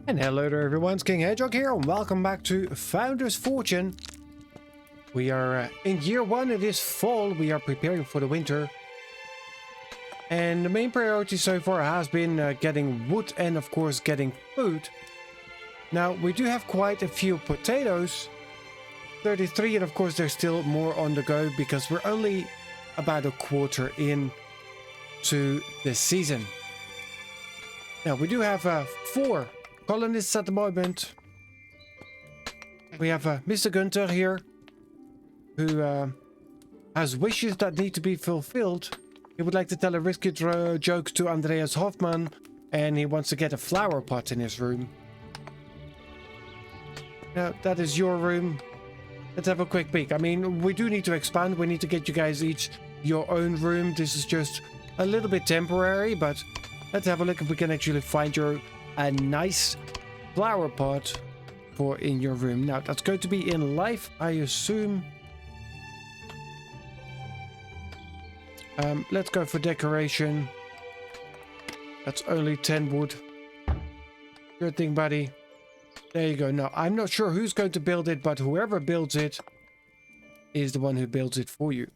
And hello there everyone, it's King Hedgehog here and welcome back to Founder's Fortune. We are in year 1, it is fall, we are preparing for the winter. And the main priority so far has been getting wood and of course getting food. Now we do have quite a few potatoes, 33, and of course there's still more on the go because we're only about a quarter in to the season. Now we do have 4 colonists at the moment. We have Mr. Gunther here, who has wishes that need to be fulfilled. He would like to tell a risky joke to Andreas Hoffman, and he wants to get a flower pot in his room. Now, that is your room. Let's have a quick peek. I mean, we do need to expand. We need to get you guys each your own room. This is just a little bit temporary, but let's have a look if we can actually find your a nice flower pot for in your room. Now that's going to be in life, I assume. Let's go for decoration. That's only 10 wood. Good thing, buddy. There you go. Now I'm not sure who's going to build it, but whoever builds it is the one who builds it for you.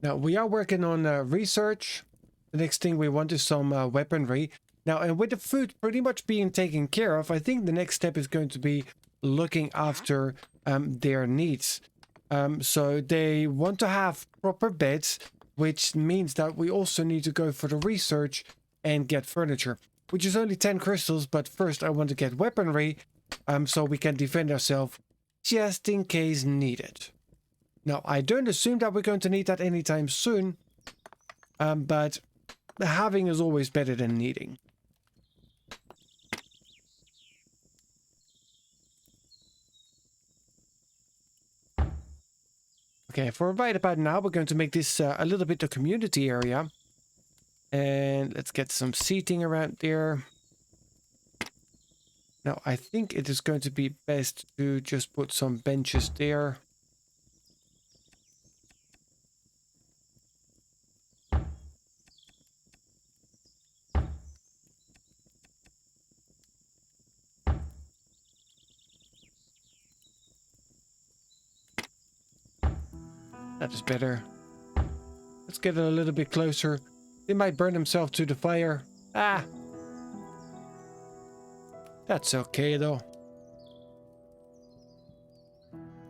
Now we are working on research. The next thing we want is some weaponry. Now, and with the food pretty much being taken care of, I think the next step is going to be looking after their needs. So they want to have proper beds, which means that we also need to go for the research and get furniture, which is only 10 crystals. But first I want to get weaponry so we can defend ourselves just in case needed. Now, I don't assume that we're going to need that anytime soon, but having is always better than needing. Okay, for right about now, we're going to make this a little bit the community area. And let's get some seating around there. Now, I think it is going to be best to just put some benches there. That is better. Let's get it a little bit closer. They might burn themselves to the fire. Ah! That's okay though.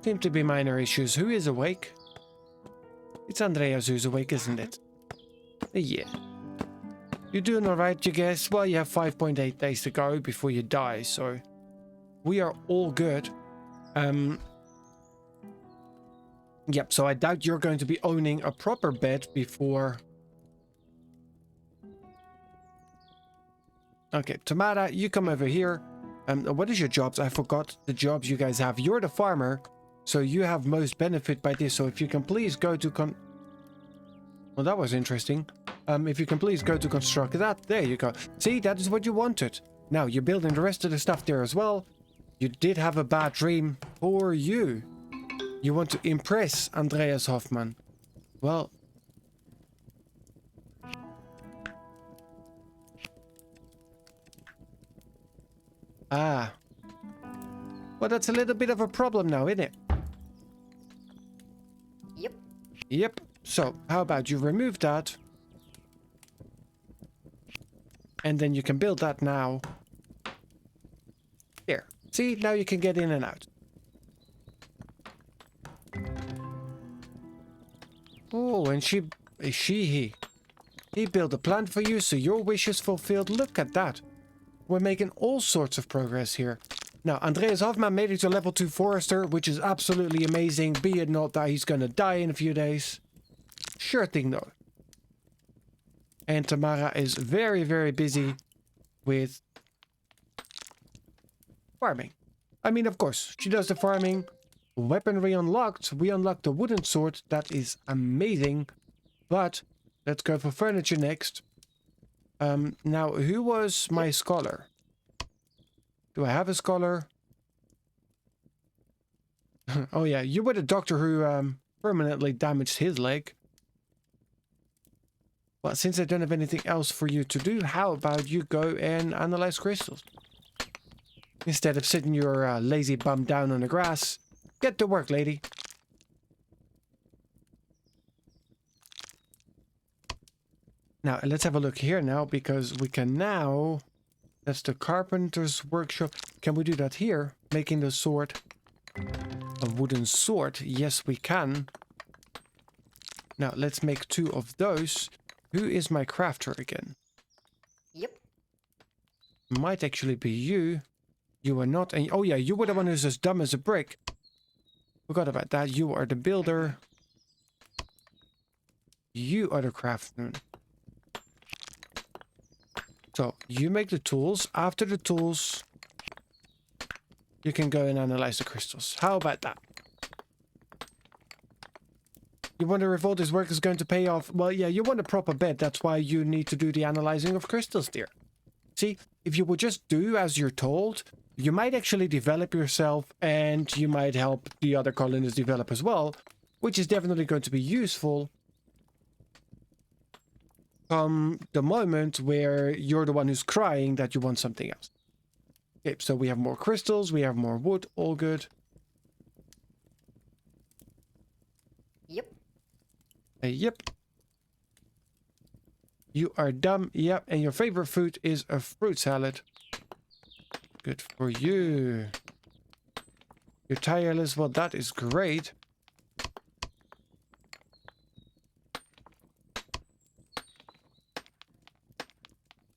Seem to be minor issues. Who is awake? It's Andreas who's awake, isn't it? Yeah. You're doing alright, you guess? Well, you have 5.8 days to go before you die, so we are all good. Yep, so I doubt you're going to be owning a proper bed before... Okay, Tamara, you come over here. What is your jobs? I forgot the jobs you guys have. You're the farmer, so you have most benefit by this. So if you can please go to... Well, that was interesting. If you can please go to construct that. There you go. See, that is what you wanted. Now, you're building the rest of the stuff there as well. You did have a bad dream for you. You want to impress Andreas Hoffman. Well... Ah. Well, that's a little bit of a problem now, isn't it? Yep. Yep. So, how about you remove that? And then you can build that now. There. See, now you can get in and out. Oh, and he built a plant for you, so your wish is fulfilled. Look at that. We're making all sorts of progress here. Now, Andreas Hoffman made it to level 2 forester, which is absolutely amazing. Be it not that he's going to die in a few days. Sure thing, though. And Tamara is very, very busy with farming. I mean, of course, she does the farming. Weaponry unlocked. We unlocked the wooden sword. That is amazing. But let's go for furniture next. Now, who was my scholar? Do I have a scholar? Oh yeah, you were the doctor who permanently damaged his leg. Well, since I don't have anything else for you to do, how about you go and analyze crystals? Instead of sitting your lazy bum down on the grass, get to work, lady. Now, let's have a look here now, because we can now... That's the carpenter's workshop. Can we do that here? Making the sword a wooden sword. Yes, we can. Now, let's make 2 of those. Who is my crafter again? Yep. Might actually be you. You are not. And oh yeah, you were the one who's as dumb as a brick. Forgot about that. You are the builder. You are the craftsman. So, you make the tools. After the tools, you can go and analyze the crystals. How about that? You wonder if all this work is going to pay off? Well, yeah, you want a proper bed. That's why you need to do the analyzing of crystals, dear. See, if you would just do as you're told, you might actually develop yourself and you might help the other colonists develop as well, which is definitely going to be useful come the moment where you're the one who's crying that you want something else. Okay, so we have more crystals, we have more wood, all good. Yep. Yep. You are dumb, yep, and your favorite food is a fruit salad. Good for you. You're tireless, well, that is great.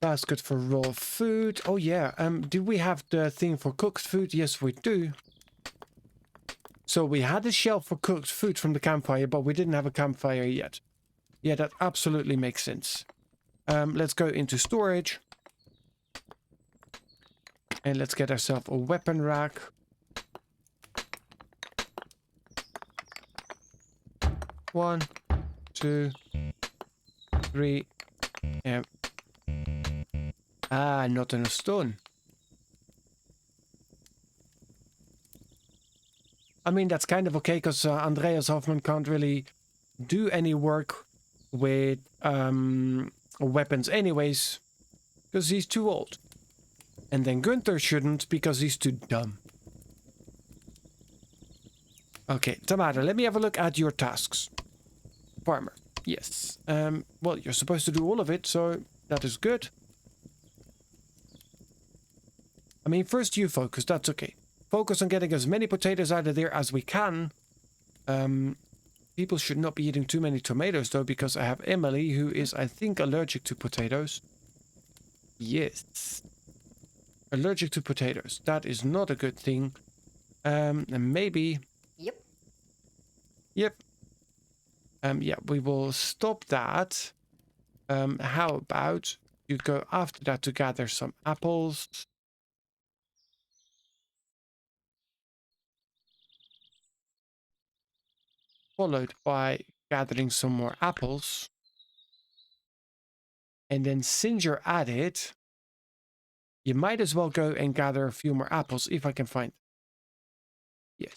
That's good for raw food. Oh yeah, do we have the thing for cooked food? Yes, we do. So we had a shelf for cooked food from the campfire, but we didn't have a campfire yet. Yeah, that absolutely makes sense. Let's go into storage. And let's get ourselves a weapon rack. One, two, three, and... Ah, not enough stone. I mean, that's kind of okay, because Andreas Hoffman can't really do any work with weapons anyways, because he's too old. And then Gunther shouldn't, because he's too dumb. Okay, Tomato, let me have a look at your tasks. Farmer, yes. Well, you're supposed to do all of it, so that is good. I mean, first you focus, that's okay. Focus on getting as many potatoes out of there as we can. People should not be eating too many tomatoes, though, because I have Emily, who is, I think, allergic to potatoes. Yes. Allergic to potatoes. That is not a good thing. And maybe... Yep. Yep. Yeah, we will stop that. How about you go after that to gather some apples? Followed by gathering some more apples. And then since you're at it, you might as well go and gather a few more apples if I can find them. Yes.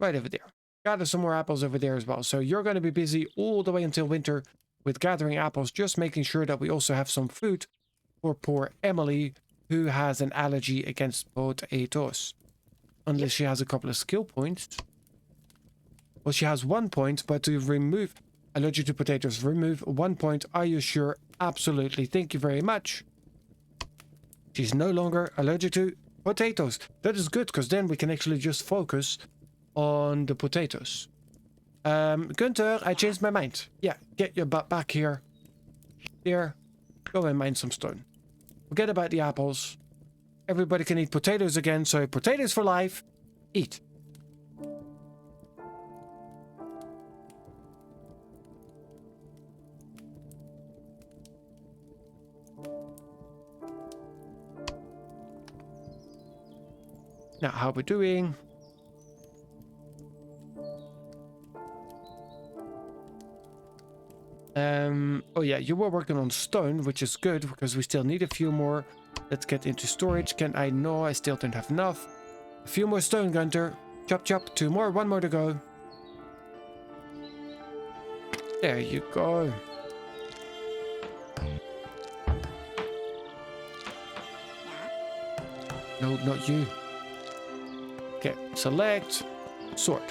Right over there. Gather some more apples over there as well. So you're going to be busy all the way until winter with gathering apples, just making sure that we also have some food for poor Emily, who has an allergy against potatoes. Unless she has a couple of skill points. Well, she has 1 point, but to remove allergic to potatoes, remove 1 point. Are you sure? Absolutely. Thank you very much. She's no longer allergic to potatoes. That is good, because then we can actually just focus on the potatoes. Gunther, I changed my mind. Yeah, get your butt back here. There. Go and mine some stone. Forget about the apples. Everybody can eat potatoes again, so potatoes for life. Eat. Now, how are we doing? Oh yeah, you were working on stone, which is good, because we still need a few more. Let's get into storage. Can I? No, I still don't have enough. A few more stone, Gunter. Chop, chop. 2 more. 1 more to go. There you go. No, not you. Okay, select, sort.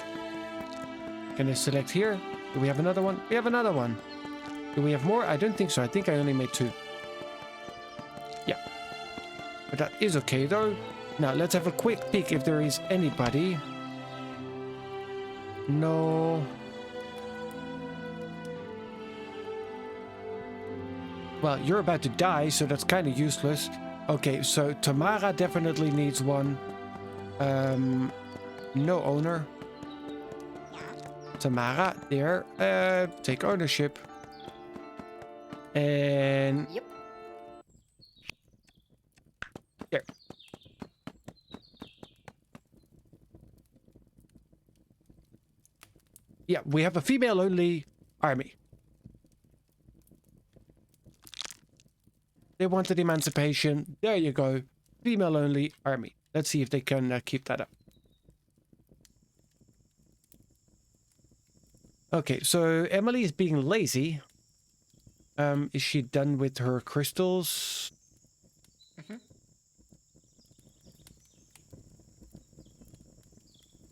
Can I select here? Do we have another one? We have another one. Do we have more? I don't think so. I think I only made 2. Yeah. But that is okay though. Now let's have a quick peek if there is anybody. No. Well, you're about to die, so that's kind of useless. Okay, so Tamara definitely needs one. No owner. Tamara, there. Take ownership. And... Yep. There. Yeah, we have a female-only army. They wanted emancipation. There you go. Female-only army. Let's see if they can keep that up. Okay, so Emily is being lazy. Is she done with her crystals?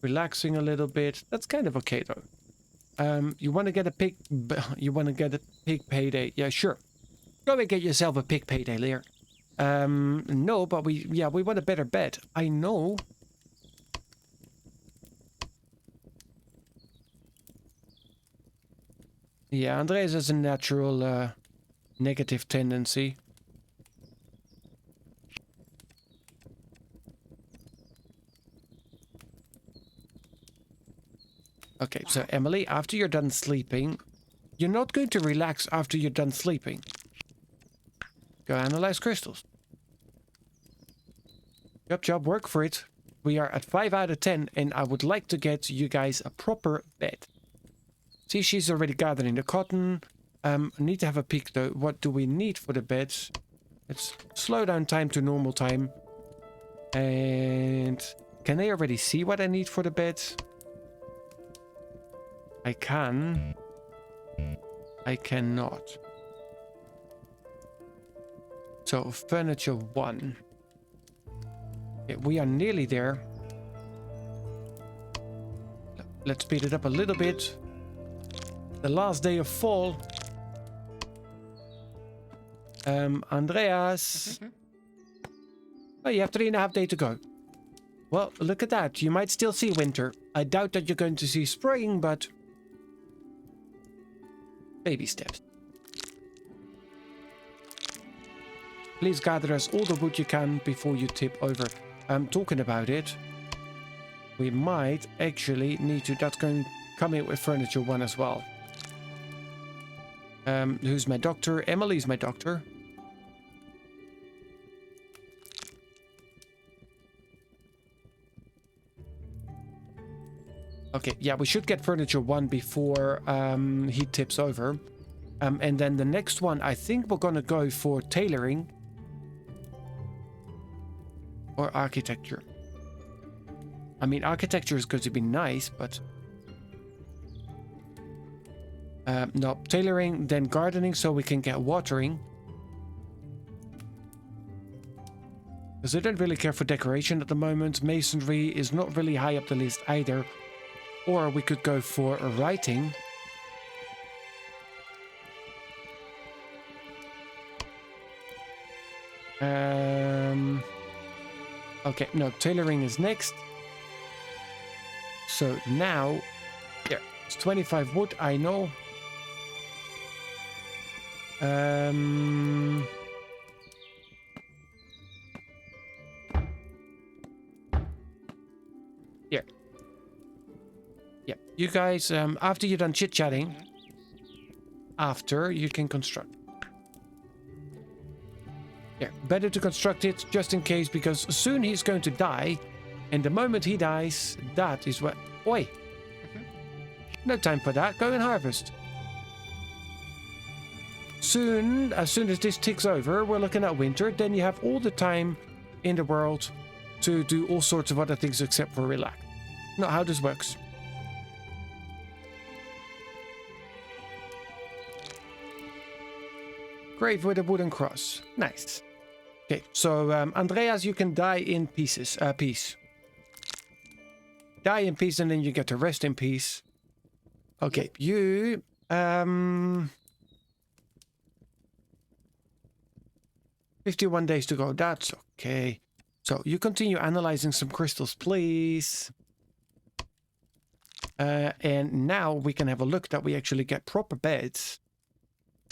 Relaxing a little bit. That's kind of okay though. You want to get a pig? You want to get a pig payday? Yeah, sure. Go and get yourself a pig payday, Lear. No, but we want a better bed. I know. Yeah, Andres has a natural negative tendency. Okay, so Emily, after you're done sleeping, you're not going to relax after you're done sleeping. Go analyze crystals. Job, work for it. We are at 5 out of 10, and I would like to get you guys a proper bed. See, she's already gathering the cotton. Need to have a peek though. What do we need for the beds? Let's slow down time to normal time. And can I already see what I need for the beds? I can. I cannot. So furniture 1. Okay, we are nearly there. Let's speed it up a little bit. The last day of fall. Andreas. Oh, you have 3.5 days to go. Well, look at that. You might still see winter. I doubt that you're going to see spring, but... baby steps. Please gather us all the wood you can before you tip over. Talking about it, we might actually need to... that's going to come in with furniture 1 as well. Who's my doctor? Emily's my doctor. Okay, yeah, we should get furniture 1 before he tips over. And then the next one, I think we're going to go for tailoring. Or architecture. I mean, architecture is going to be nice, but... no, tailoring, then gardening so we can get watering. Because I don't really care for decoration at the moment. Masonry is not really high up the list either. Or we could go for writing. Okay, no, tailoring is next. So now, yeah, it's 25 wood, I know. Here. Yeah, you guys, after you're done chit-chatting, after you can construct. Yeah, better to construct it just in case, because soon he's going to die, and the moment he dies, that is what... Oi! No time for that, go and harvest. Soon, as soon as this ticks over, we're looking at winter, then you have all the time in the world to do all sorts of other things except for relax. Not how this works. Grave with a wooden cross. Nice. Okay, so Andreas, you can die in pieces. Peace. Die in peace, and then you get to rest in peace. Okay, Yep. you... 51 days to go. That's okay. So you continue analyzing some crystals, please. And now we can have a look that we actually get proper beds.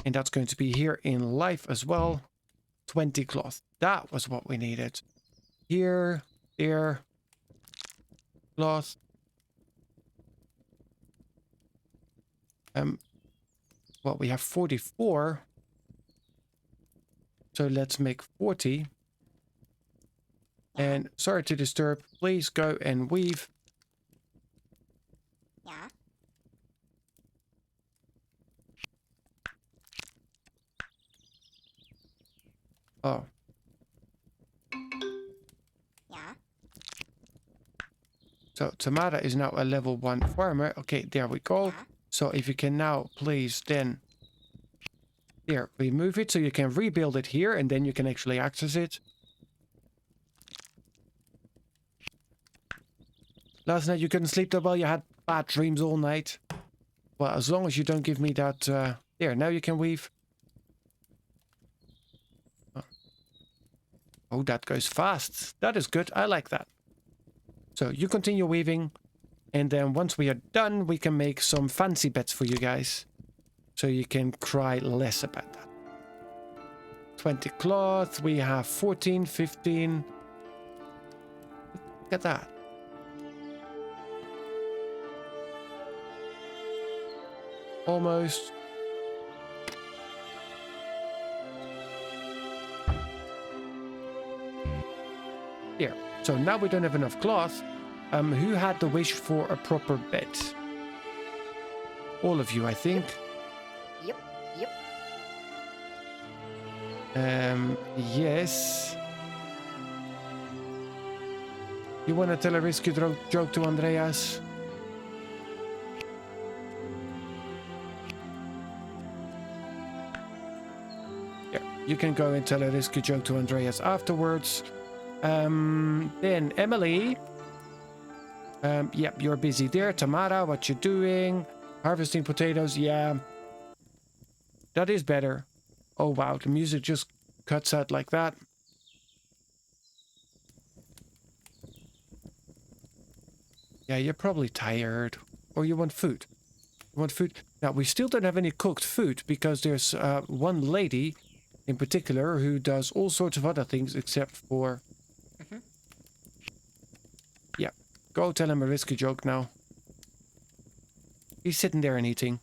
And that's going to be here in life as well. 20 cloth. That was what we needed. Here, there, cloth. Well, we have 44. So let's make 40. And sorry to disturb. Please go and weave. Yeah. Oh. Yeah. So Tamara is now a level 1 farmer. Okay, there we go. Yeah. So if you can now please then... Here, remove it so you can rebuild it here and then you can actually access it. Last night you couldn't sleep that well, you had bad dreams all night. Well, as long as you don't give me that... There, now you can weave. Oh, that goes fast. That is good, I like that. So you continue weaving. And then once we are done, we can make some fancy beds for you guys. So you can cry less about that. 20 cloth, we have 14, 15. Look at that. Almost. Here. So now we don't have enough cloth. Who had the wish for a proper bed? All of you, I think. Yep. Yep. Yes. You want to tell a risky joke to Andreas? Yeah, you can go and tell a risky joke to Andreas afterwards. Then Emily. Yep, you're busy there. Tamara, what you doing? Harvesting potatoes, yeah. That is better. Oh wow, the music just cuts out like that. Yeah, you're probably tired. Or you want food. You want food? Now, we still don't have any cooked food because there's one lady in particular who does all sorts of other things except for... Yeah, go tell him a risky joke now. He's sitting there and eating.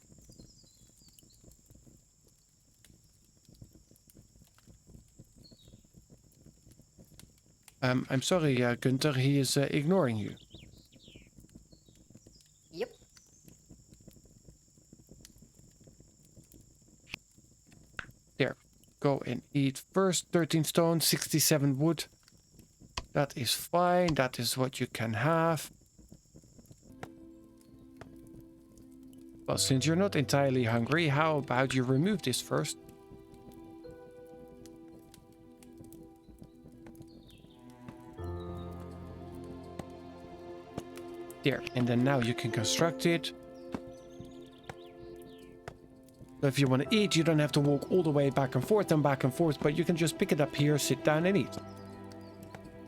I'm sorry, Gunther, he is ignoring you. Yep. There, go and eat first. 13 stone, 67 wood. That is fine, that is what you can have. Well, since you're not entirely hungry, how about you remove this first? There, and then now you can construct it. So if you want to eat, you don't have to walk all the way back and forth, but you can just pick it up here, sit down and eat.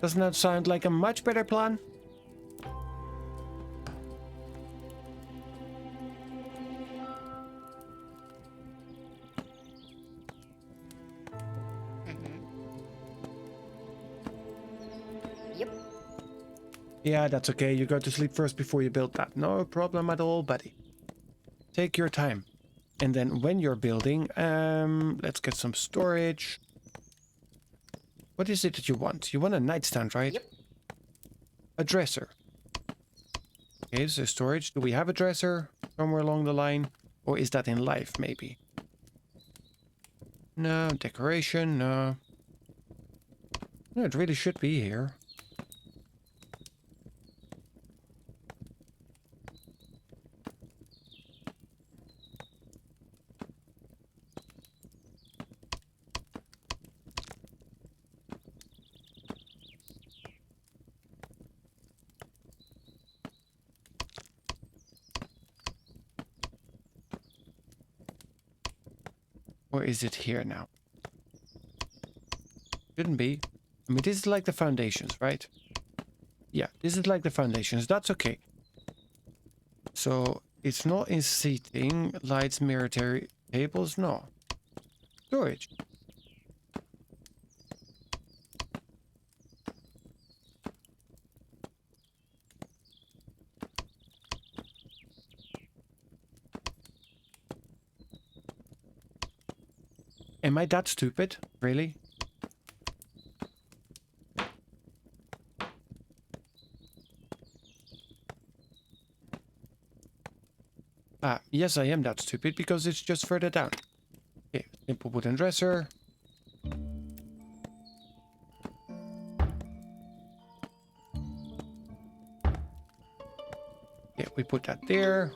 Doesn't that sound like a much better plan? Yep. Yeah, that's okay. You go to sleep first before you build that. No problem at all, buddy. Take your time. And then when you're building, let's get some storage. What is it that you want? You want a nightstand, right? Yep. A dresser. Okay, so storage. Do we have a dresser somewhere along the line? Or is that in life, maybe? No, decoration, no. No, it really should be here. Or is it here now? Shouldn't be. I mean, this is like the foundations, right? Yeah, this is like the foundations. That's okay. So, it's not in seating, lights, mirror, tables, no. Storage. Am I that stupid? Really? Ah, yes, I am that stupid because it's just further down. Okay, simple wooden dresser. Yeah, we put that there.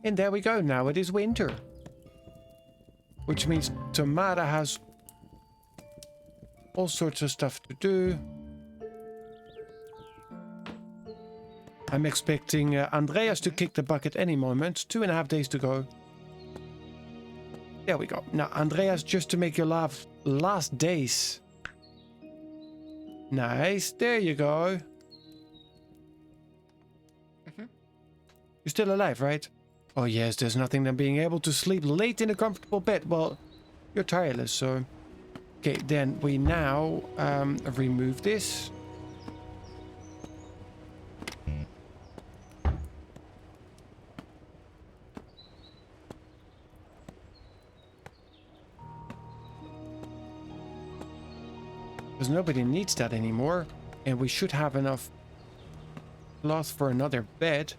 And there we go. Now it is winter. Which means Tamara has all sorts of stuff to do. I'm expecting Andreas to kick the bucket any moment. 2.5 days to go. There we go. Now, Andreas, just to make your laugh, last days. Nice. There you go. You're still alive, right? Oh yes, there's nothing than being able to sleep late in a comfortable bed. Well, you're tireless, so... Okay, then we now remove this. Because nobody needs that anymore. And we should have enough cloth for another bed.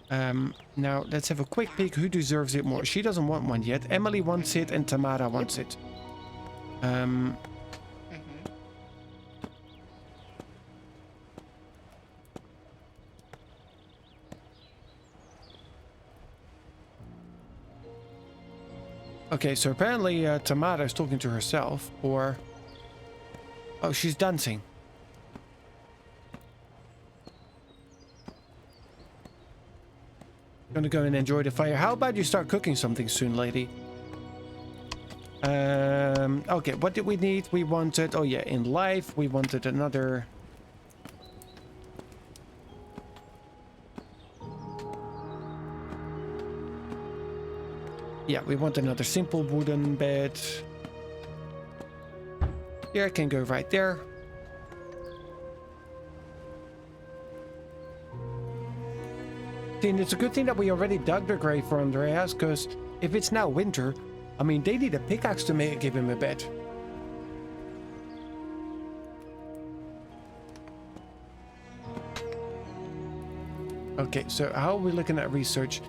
Now, let's have a quick peek who deserves it more. She doesn't want one yet. Emily wants it and Tamara wants it. Okay, so apparently Tamara is talking to herself, or... Oh, she's dancing. Gonna go and enjoy the fire. How about you start cooking something soon, lady? Okay, what did we need? We wanted... Oh yeah, in life, we wanted another... Yeah, we want another simple wooden bed. Here, I can go right there. See, and it's a good thing that we already dug the grave for Andreas, because if it's now winter, I mean, they need a pickaxe to give him a bed. Okay, so how are we looking at research?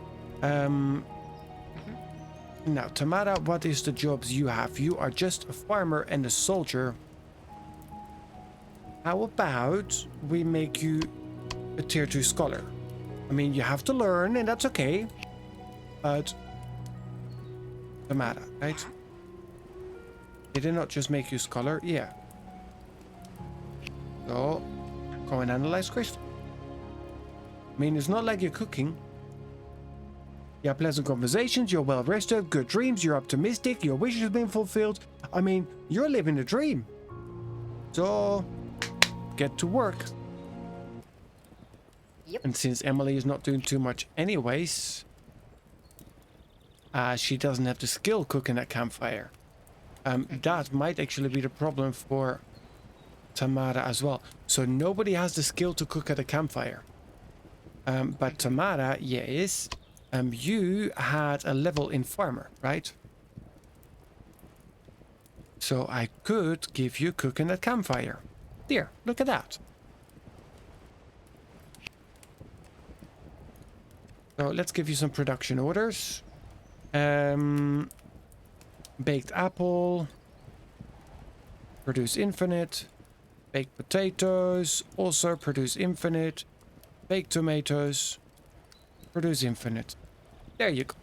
Now, Tamara, what is the jobs you have? You are just a farmer and a soldier. How about we make you a tier 2 scholar? I mean, you have to learn, and that's okay. But... Tamara, right? Did it not just make you scholar? Yeah. So, go and analyze crystal. I mean, it's not like you're cooking. You have pleasant conversations, you're well rested, good dreams, you're optimistic, your wish has been fulfilled. I mean, you're living a dream. So, get to work. Yep. And since Emily is not doing too much anyways, she doesn't have the skill cooking at campfire. That might actually be the problem for Tamara as well. So nobody has the skill to cook at a campfire. But Tamara, yes. You had a level in farmer, right? So I could give you cooking at campfire. There, look at that. So let's give you some production orders. Baked apple. Produce infinite. Baked potatoes. Also produce infinite. Baked tomatoes. Produce infinite. There you go.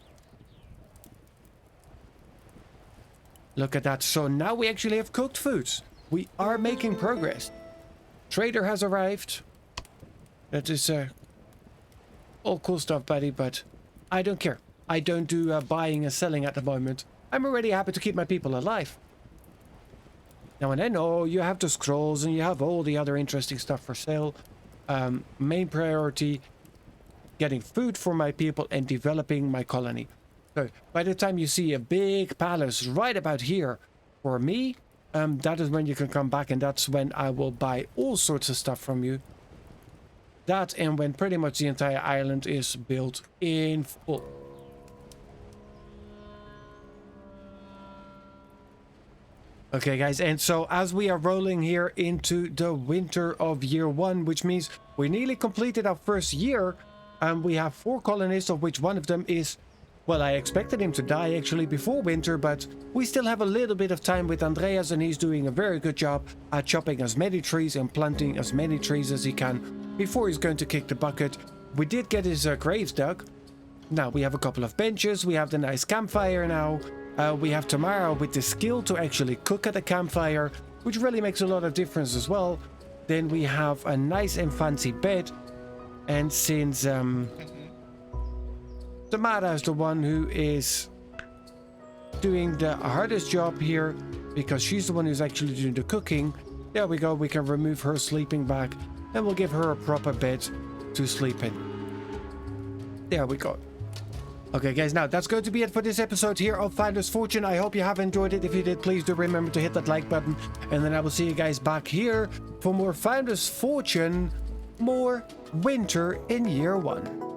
Look at that. So now we actually have cooked foods. We are making progress. Trader has arrived. That is all cool stuff, buddy, but I don't care. I don't do buying and selling at the moment. I'm already happy to keep my people alive. Now, and I know you have the scrolls and you have all the other interesting stuff for sale. Main priority, getting food for my people and developing my colony. So by the time you see a big palace right about here for me, that is when you can come back, and that's when I will buy all sorts of stuff from you. That and when pretty much the entire island is built in full. Okay, guys, and so as we are rolling here into the winter of year 1, which means we nearly completed our first year, we have 4 colonists, of which one of them is, well, I expected him to die actually before winter, but we still have a little bit of time with Andreas, and he's doing a very good job at chopping as many trees and planting as many trees as he can before he's going to kick the bucket. We did get his graves dug. Now we have a couple of benches, we have the nice campfire now. We have Tamara with the skill to actually cook at a campfire, which really makes a lot of difference as well. Then we have a nice and fancy bed. And since Tamara is the one who is doing the hardest job here, because she's the one who's actually doing the cooking, there we go, we can remove her sleeping bag and we'll give her a proper bed to sleep in. There we go. Okay, guys, now that's going to be it for this episode here of Founders Fortune. I hope you have enjoyed it. If you did, please do remember to hit that like button. And then I will see you guys back here for more Founders Fortune, more winter in year 1.